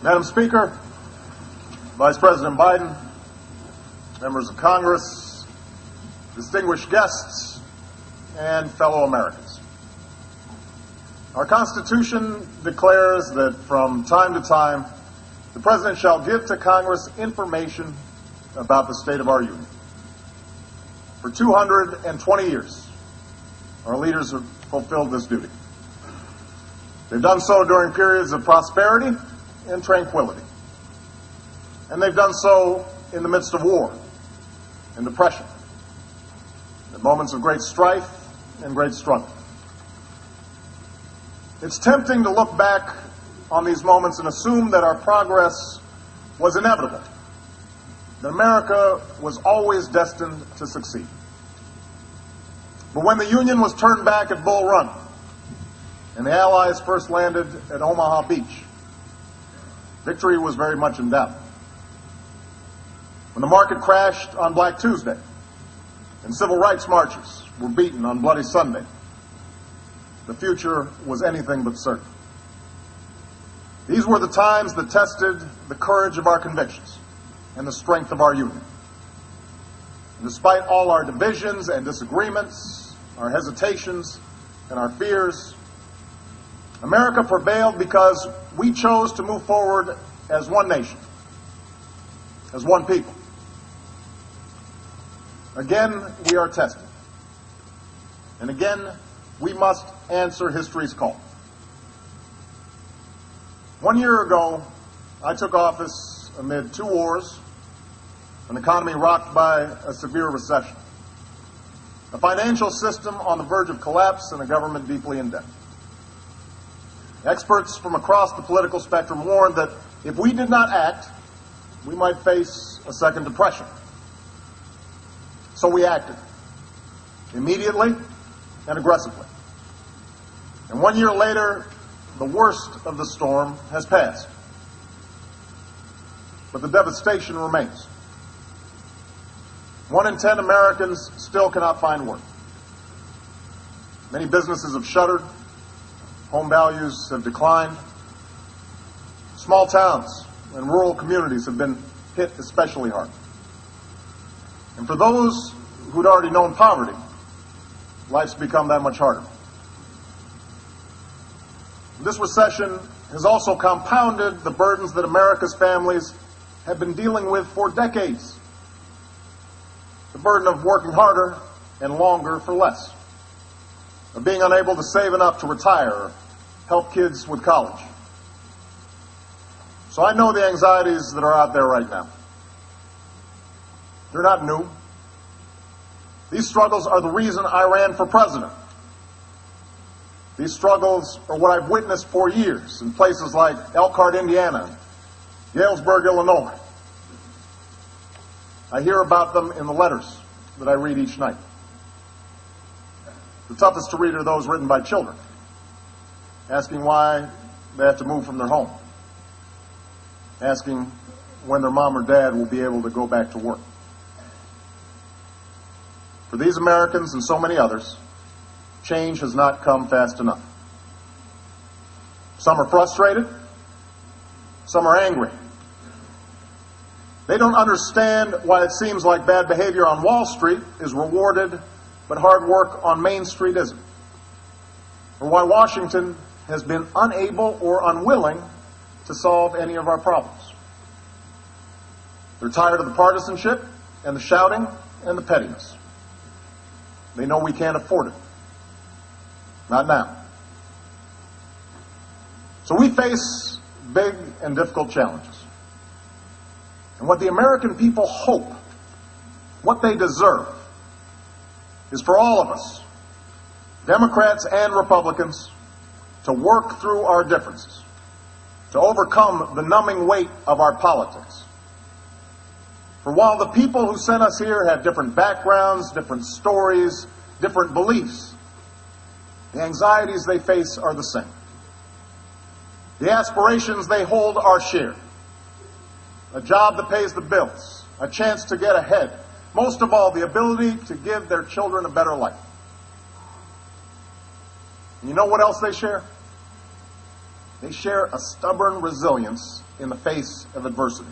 Madam Speaker, Vice President Biden, members of Congress, distinguished guests, and fellow Americans. Our Constitution declares that from time to time, the President shall give to Congress information about the state of our union. For 220 years, our leaders have fulfilled this duty. They've done so during periods of prosperity and tranquility. And they've done so in the midst of war and depression, at moments of great strife and great struggle. It's tempting to look back on these moments and assume that our progress was inevitable, that America was always destined to succeed. But when the Union was turned back at Bull Run, and the Allies first landed at Omaha Beach, victory was very much in doubt. When the market crashed on Black Tuesday, and civil rights marches were beaten on Bloody Sunday, the future was anything but certain. These were the times that tested the courage of our convictions and the strength of our union. And despite all our divisions and disagreements, our hesitations and our fears, America prevailed because we chose to move forward as one nation, as one people. Again, we are tested. And again, we must answer history's call. 1 year ago, I took office amid two wars, an economy rocked by a severe recession, a financial system on the verge of collapse, and a government deeply in debt. Experts from across the political spectrum warned that if we did not act, we might face a second depression. So we acted, immediately and aggressively. And 1 year later, the worst of the storm has passed. But the devastation remains. 1 in 10 Americans still cannot find work. Many businesses have shuttered. Home values have declined. Small towns and rural communities have been hit especially hard. And for those who'd already known poverty, life's become that much harder. This recession has also compounded the burdens that America's families have been dealing with for decades. The burden of working harder and longer for less, of being unable to save enough to retire or help kids with college. So I know the anxieties that are out there right now. They're not new. These struggles are the reason I ran for president. These struggles are what I've witnessed for years in places like Elkhart, Indiana, Galesburg, Illinois. I hear about them in the letters that I read each night. The toughest to read are those written by children, asking why they have to move from their home, asking when their mom or dad will be able to go back to work. For these Americans and so many others, change has not come fast enough. Some are frustrated. Some are angry. They don't understand why it seems like bad behavior on Wall Street is rewarded, but hard work on Main Street isn't. Or why Washington has been unable or unwilling to solve any of our problems. They're tired of the partisanship and the shouting and the pettiness. They know we can't afford it. Not now. So we face big and difficult challenges. And what the American people hope, what they deserve, is for all of us, Democrats and Republicans, to work through our differences, to overcome the numbing weight of our politics. For while the people who sent us here have different backgrounds, different stories, different beliefs, the anxieties they face are the same. The aspirations they hold are shared. A job that pays the bills, a chance to get ahead, most of all, the ability to give their children a better life. And you know what else they share? They share a stubborn resilience in the face of adversity.